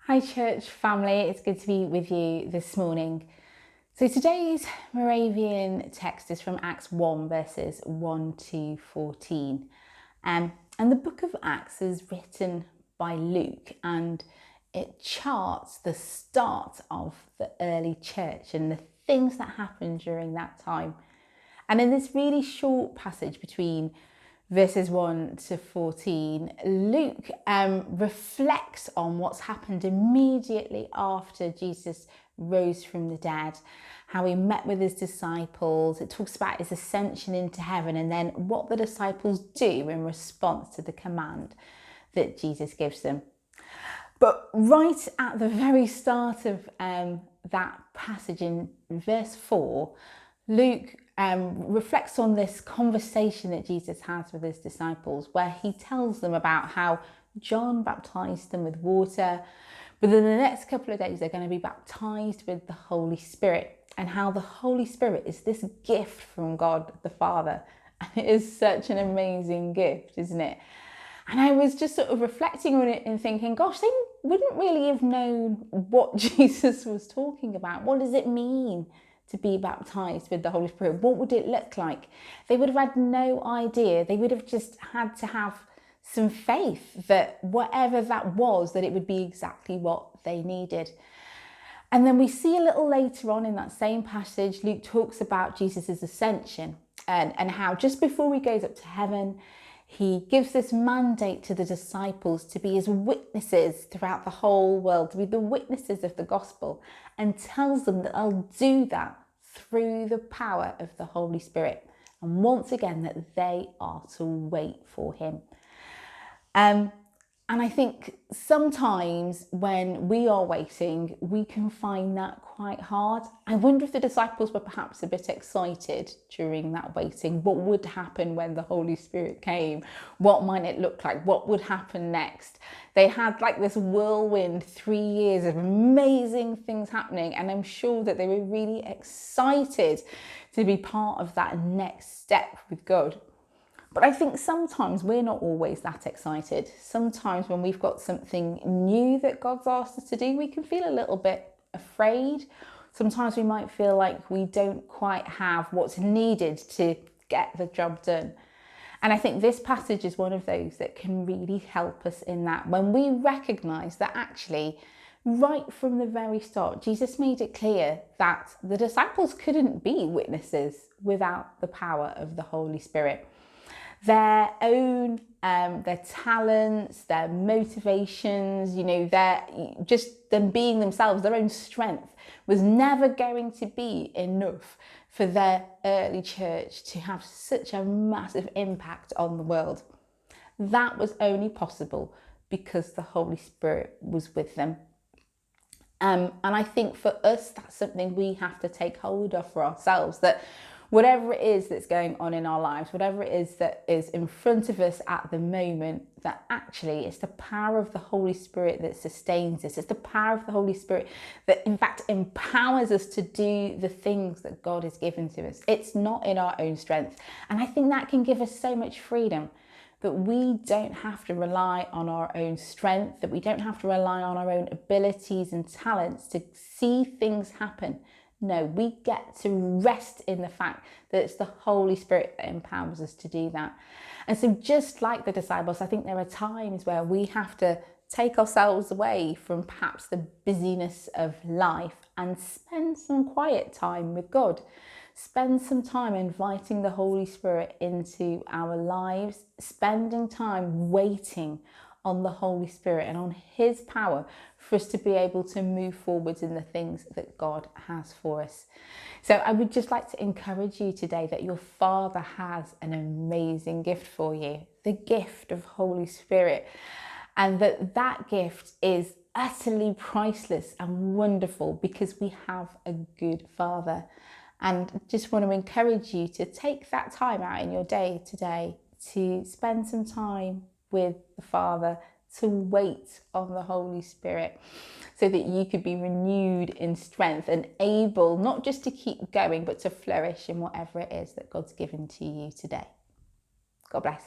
Hi church family, it's good to be with you this morning. So today's Moravian text is from Acts 1 verses 1 to 14. And the book of Acts is written by Luke, and it charts the start of the early church and the things that happened during that time. And in this really short passage between verses 1 to 14, Luke reflects on what's happened immediately after Jesus rose from the dead, how he met with his disciples. It talks about his ascension into heaven and then what the disciples do in response to the command that Jesus gives them. But right at the very start of that passage in verse 4, Luke reflects on this conversation that Jesus has with his disciples, where he tells them about how John baptized them with water, but in the next couple of days they're going to be baptized with the Holy Spirit, and how the Holy Spirit is this gift from God the Father. And it is such an amazing gift, isn't it? And I was just sort of reflecting on it and thinking, gosh, they wouldn't really have known what Jesus was talking about. What does it mean to be baptized with the Holy Spirit? What would it look like? They would have had no idea. They would have just had to have some faith that whatever that was, that it would be exactly what they needed. And then we see a little later on in that same passage, Luke talks about Jesus' ascension and how just before he goes up to heaven, he gives this mandate to the disciples to be his witnesses throughout the whole world, to be the witnesses of the gospel, and tells them that they'll do that through the power of the Holy Spirit. And once again, that they are to wait for him. And I think sometimes when we are waiting, we can find that quite hard. I wonder if the disciples were perhaps a bit excited during that waiting. What would happen when the Holy Spirit came? What might it look like? What would happen next? They had like this whirlwind 3 years of amazing things happening, and I'm sure that they were really excited to be part of that next step with God. But I think sometimes we're not always that excited. Sometimes when we've got something new that God's asked us to do, we can feel a little bit afraid. Sometimes we might feel like we don't quite have what's needed to get the job done. And I think this passage is one of those that can really help us in that. When we recognise that actually, right from the very start, Jesus made it clear that the disciples couldn't be witnesses without the power of the Holy Spirit. Their own, their talents, their motivations, their just them being themselves, their own strength was never going to be enough for their early church to have such a massive impact on the world. That was only possible because the Holy Spirit was with them. And I think for us, that's something we have to take hold of for ourselves, that whatever it is that's going on in our lives, whatever it is that is in front of us at the moment, that actually it's the power of the Holy Spirit that sustains us. It's the power of the Holy Spirit that in fact empowers us to do the things that God has given to us. It's not in our own strength. And I think that can give us so much freedom, that we don't have to rely on our own strength, that we don't have to rely on our own abilities and talents to see things happen. No, we get to rest in the fact that it's the Holy Spirit that empowers us to do that. And so just like the disciples, I think there are times where we have to take ourselves away from perhaps the busyness of life and spend some quiet time with God. Spend some time inviting the Holy Spirit into our lives, spending time waiting on the Holy Spirit and on his power for us to be able to move forwards in the things that God has for us. So I would just like to encourage you today that your Father has an amazing gift for you, the gift of Holy Spirit, and that gift is utterly priceless and wonderful because we have a good Father. And just want to encourage you to take that time out in your day today to spend some time with the Father, to wait on the Holy Spirit so that you could be renewed in strength and able not just to keep going, but to flourish in whatever it is that God's given to you today. God bless.